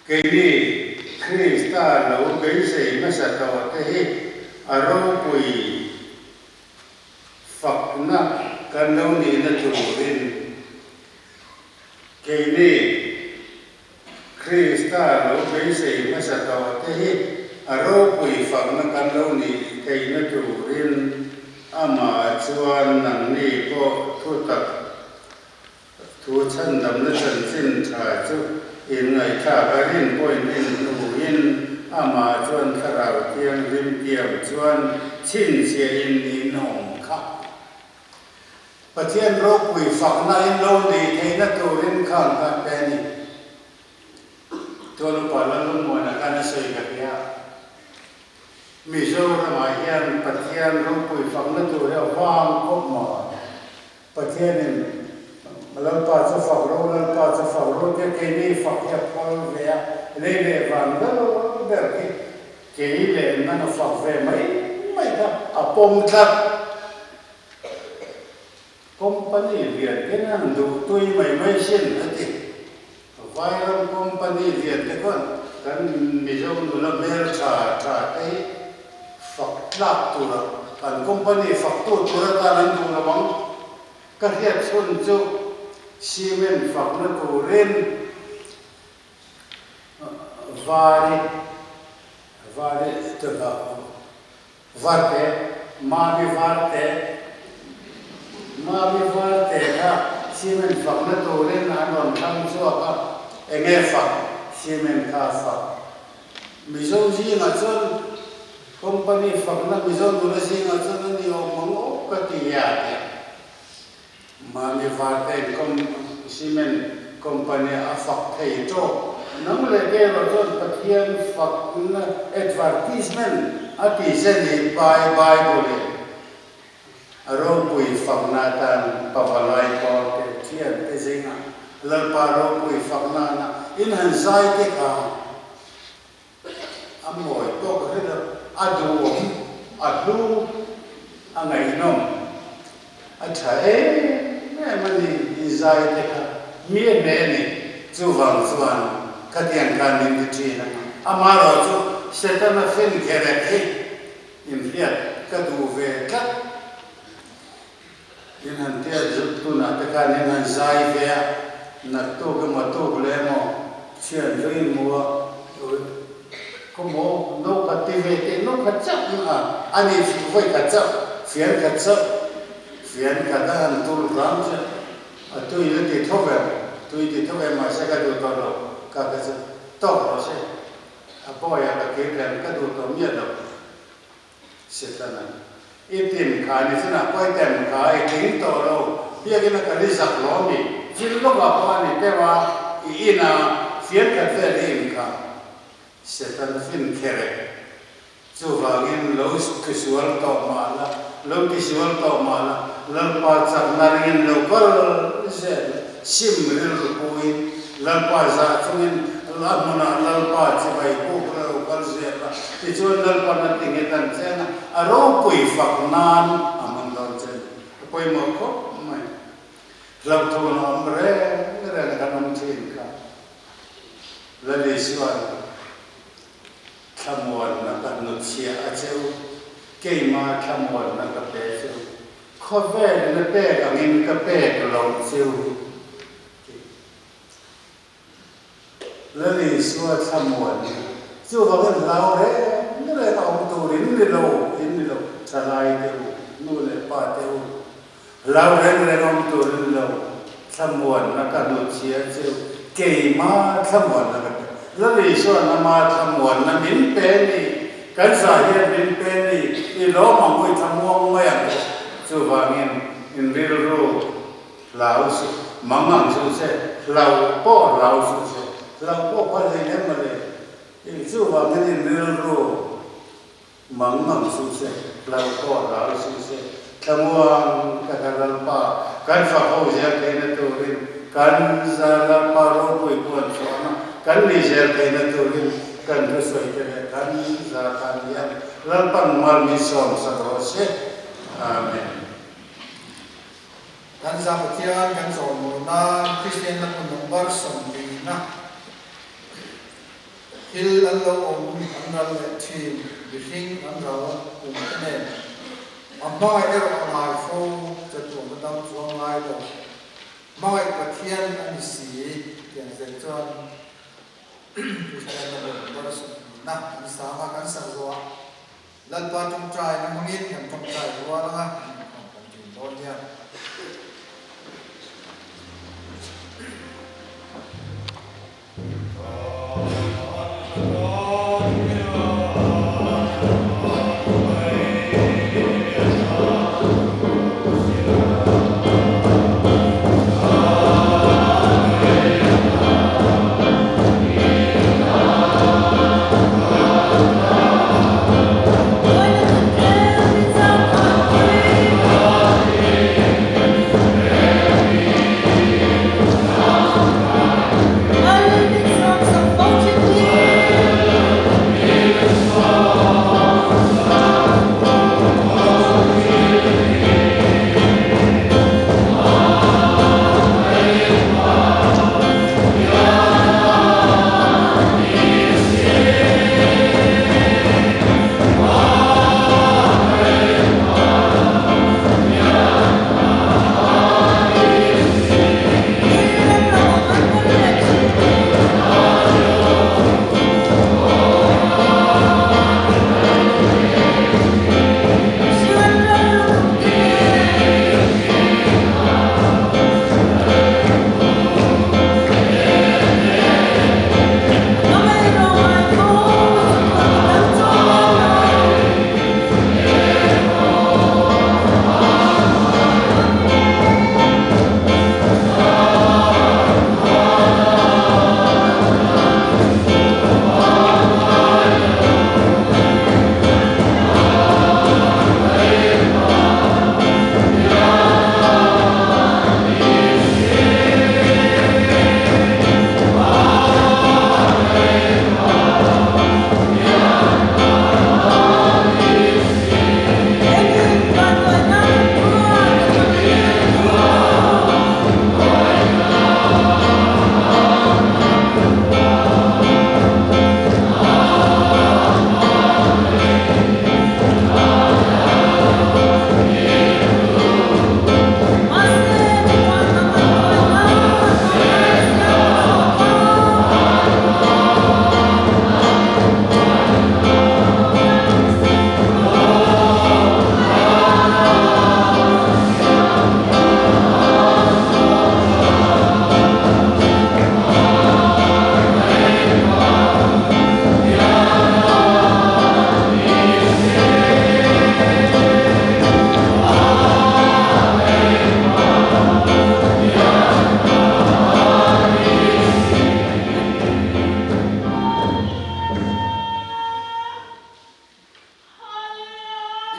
kini Krista lo bei sei masa to te hi aro pui fakna kan lo ni na turin kini Krista lo bei sei masa to te hi aro pui fakna kan lo ni te na turin ama chuan nang ni ko thu tak thu chan dam na chan sin tha chu in ngai tha ga rin point in nu in ama chuan kharau thiêng rim kiềm chuan chin xe in hồng khắc Bà thiên rô quỷ phẳng na in lâu đi thấy na tu rin khang ka penny tu lu pa la lu mo na kana soi ka kya mi zo ra ma hian bà thiên rô quỷ phẳng na tu ra vang kop ma bà thiên in lần pa cho phẳng rô lần pa cho phẳng rô cái ni phẳng ya pol ve le le van da lo der cái le na no phẳng ve mai ka apom kat company Việt cái năng đủ tôi mày xin hết thì vài lần company Việt cái con cái mình dùng là mer trả cái phật lạp tu là cái company phật tu là ta nên tu là bằng cái hiện xuân châu cement phật nó tu lên vài từ là vài cái mà bị vài cái mà bị phá tệ ha cement phẳng nó tụ lên là còn thăng xua ha nghe phẳng cement kha phẳng mình dùng gì mà chọn company phẳng nó mình dùng đồ gì mà chọn nó nhiều món ốc cái gì à mà bị phá tệ cement company à phẳng thấy cho nắm lấy cái rồi chọn bát hiên phẳng advertisement à thì sẽ đi buy rồi rong pui phẳng na tan pavalai ko te thian te zinga lalpa rong pui phẳng na in han sai te ka amoi to ko he adu angai nom a thai me mani zai te ka mi me ni chu wang chuan ka tiang kan nin ti na amaro chu setana fin khere he in hiat ka du ve ka in han tia zut tu na te ka nen han zai ve na to ka ma to le mo chian rin mo ko mo no ka ti ve te no ka chap na ani fi voi ka chap fian ka da han tu ram che a tu ile ti thove ma se ka du to lo ka se to lo se a po ya ka ke kan ka du to mi do se ta na itim khani sina koi tem khai ting to lo bia ke na ka ri zak lo mi jil lo ba pa ni te wa ina fian ka fe ri ka setan fin khere chu wa ngin lo kisual to ma la lo kisual to ma la lo pa chak na ngin lo kol se sim ril pui lo pa za chungin la mona lo pa che bai ko lo kol se la ti chu lo pa na ting etan che na aro pui fak nan amang don che poi mo ko mai lo to no ombre re na kan tin ka la le siwan khamon na kan no chia a cheu ke ma khamon na ka pe cheu kho ve na pe ka ngin ka pe ka lo cheu la le siwa khamon chu ba kan lao re ni le ka om tu rin ni lo chalai de nu le pa te lao re ni le om tu rin lo khamon na ka no chia cheu ke ma khamon na ka la le so na ma thamon na min pe ni kan sa hian min pe ni i lo ma moi thamong ma ya chu wa ngin in ril ro lao su mamang su se lao po su se lao po pa le ne ma le i chu wa ngin in ril ro mamang su se lao po su se thamuang ka karal pa kan fa ho ja ke na to rin kan za la pa ro pui puan so na kan ni zer ke na to rin kan ru soi ke kan za kan ya lan pan mal mi som sa ro se amen kan za pathian kan so mo na Christian na ko number som ni na hil an lo om an ral le thim bi hing an ral um ne amma er mai fo cha tu ma dam chuang lai do mai pathian an si tiang zen chuan Christian na ko number som na an sa ma kan sa zo lan pa tum trai na mangin kan tum trai wa la ha kan tin don ya Oh,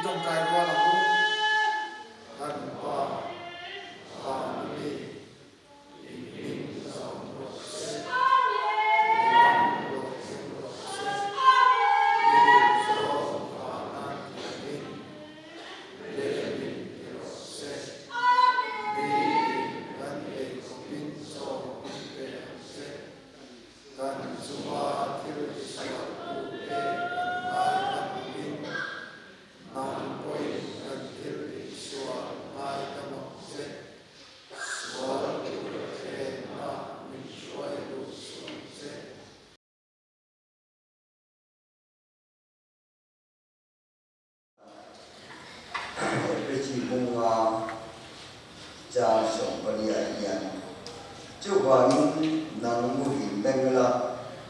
trong cái đó là cũng hẳn qua và đi in dòng một xe chỉ mong cha sống và đi ảnh nhận chú hoàng năng mu hình bên là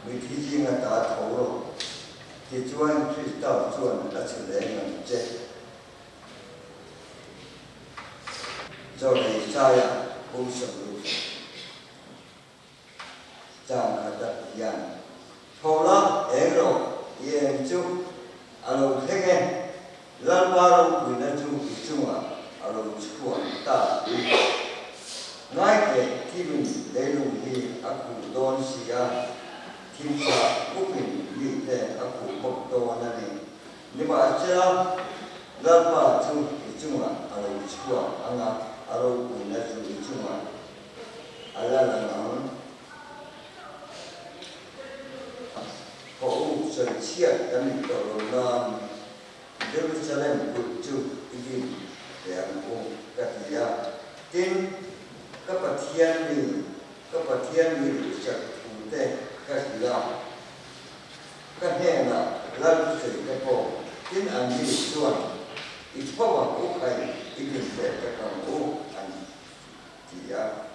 vì khi gì người ta thấu rồi thì chú anh khi tao chuẩn đã xử lý ngành chết do này cha cũng sống luôn cha đã đặt nhận thấu lắm em rồi em chú alo thế nghe lan vào người ta chú chung alo chú ta ngay cái khi mình lấy luôn thì aku đón xia khi sa cũng mình đi để aku bốc đồ này nhưng mà chưa lan vào chú chung alo chú anga alo người ta chú chung ala là nó có sự chia cái mình tổ là Jerusalem kucu ini yang katia tin kepatian ni bisa kute katia kahena lalu sekepo tin andi suan itu bawa bukai ingin berkatamu andi dia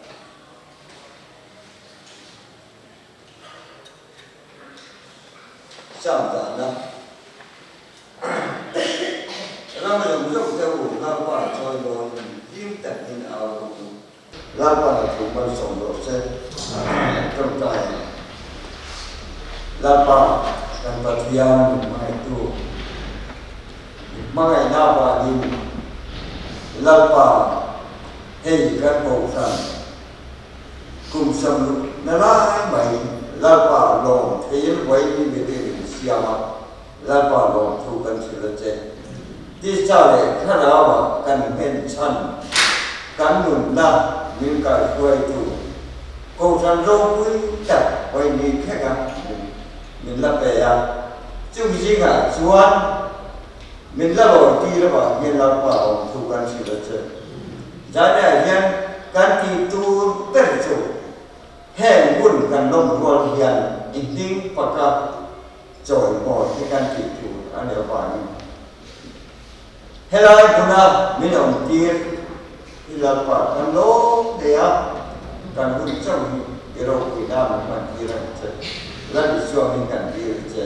sampai Lama yang mudah tahu lama join don tim tak in awal lama tu masuk dosen terkai lama dan bagian itu mai nawa ni lama hei kan bosan kum sam nala mai lama long hei wai ni bete siapa lama long tu kan silaceที่เจ้าเลยข้าราชการเป็นชั้นการหนุนนำมีการช่วยดูกองทัพโลกวิจัดไว้มีแค่กันมีลับไปอ่ะจุดจริงอ่ะส่วนมีลับว่าที่ลับว่ามีลับว่าทุกการสิ่งละเจจานเนี่ยยังการที่ตัวเป็นจุดแห่งบุญกันล้มรวมยันอินดิ้งปากกาจอยหมดที่การที่ตัวอันเดียวกันHelai puna minum tir ilapa kando dia kan huncang iro kita mengira je lalu suami kan dia je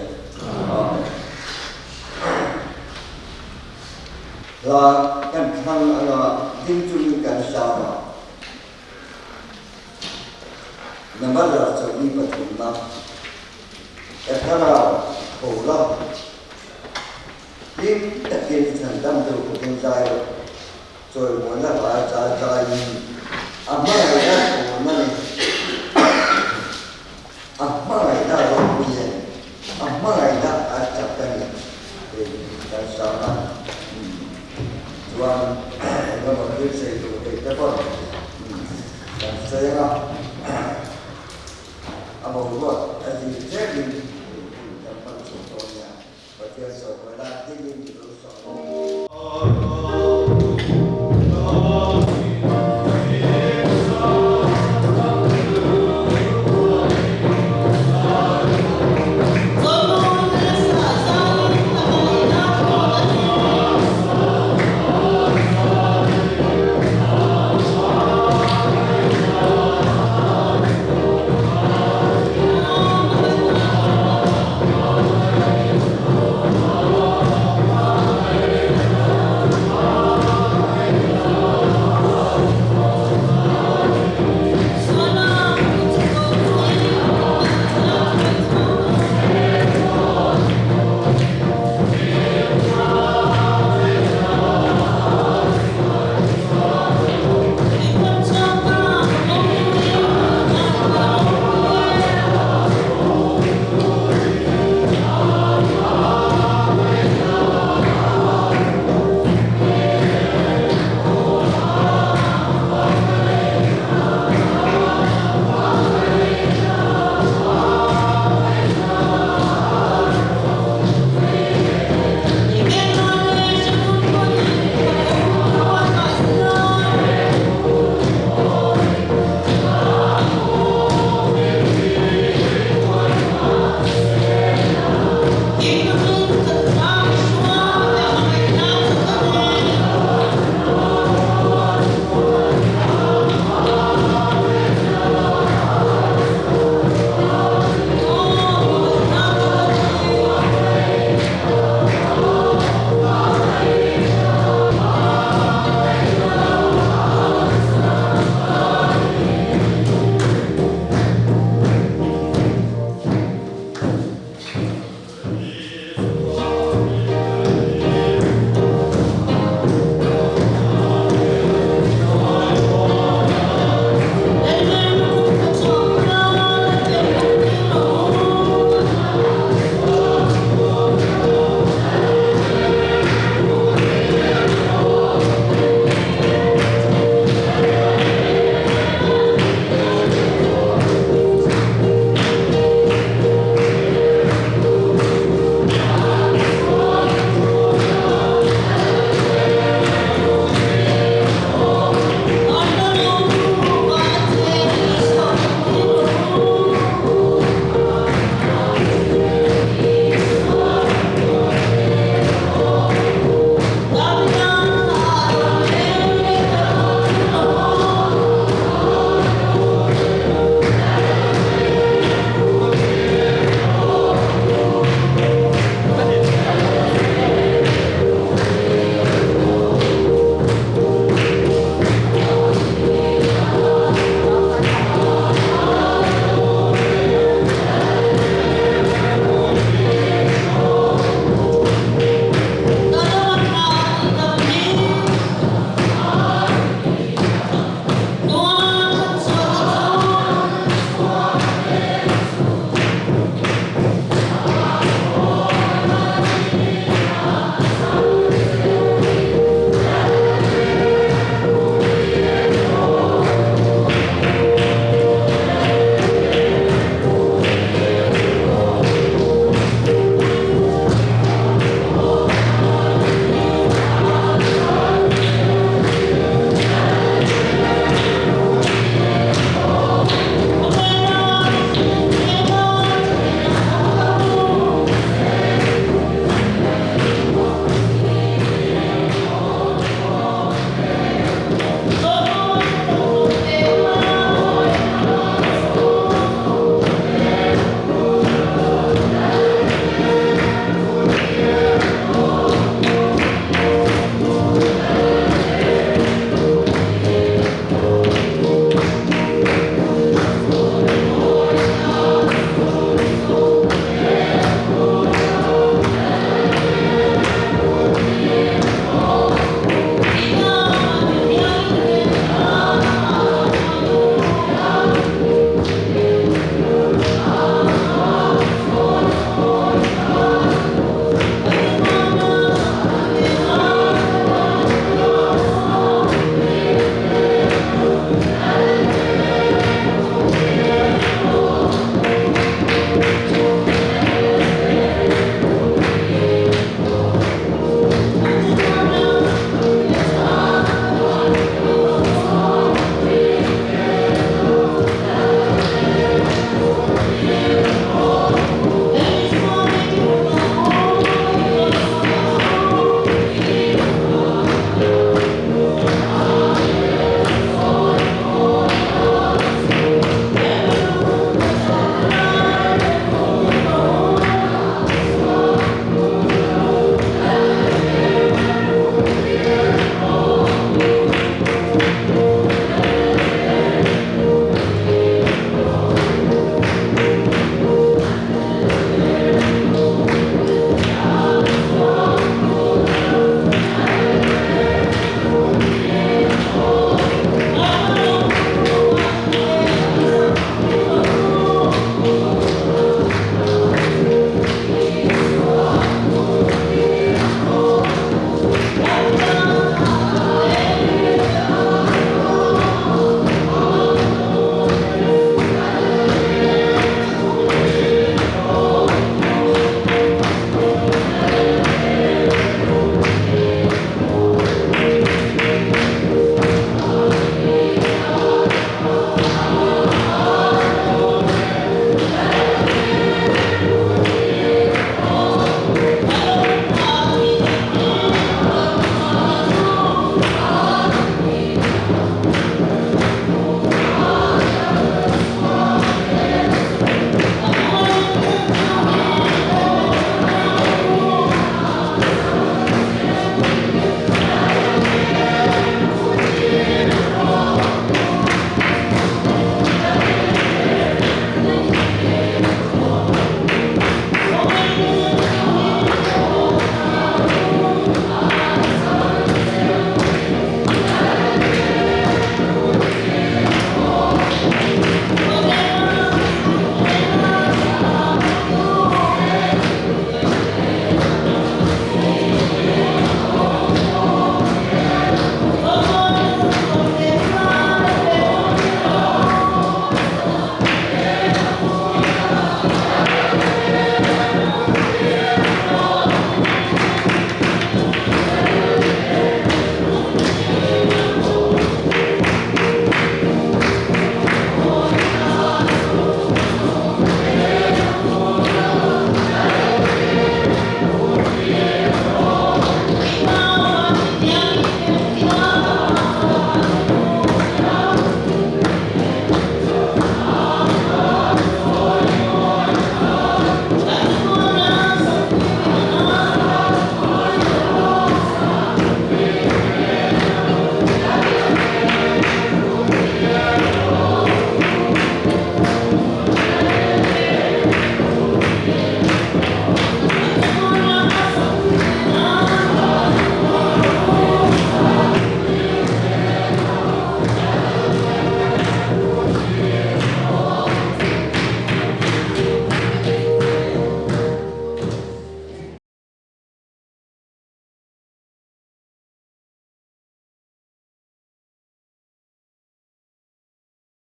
la kan khang ala tinjul kan sama namara choni patuna ekara kola Tim đã kiến thành tâm từ của thiên giai rồi muốn là bà trái amma này ra của mình amma này ra rồi bây giờ amma này ra ở chặt cái này thì làm sao đó Tuhan nó mà cứ xây dựng thì các con làm sao không amma buat jadi jadi tempat contohnya baca soal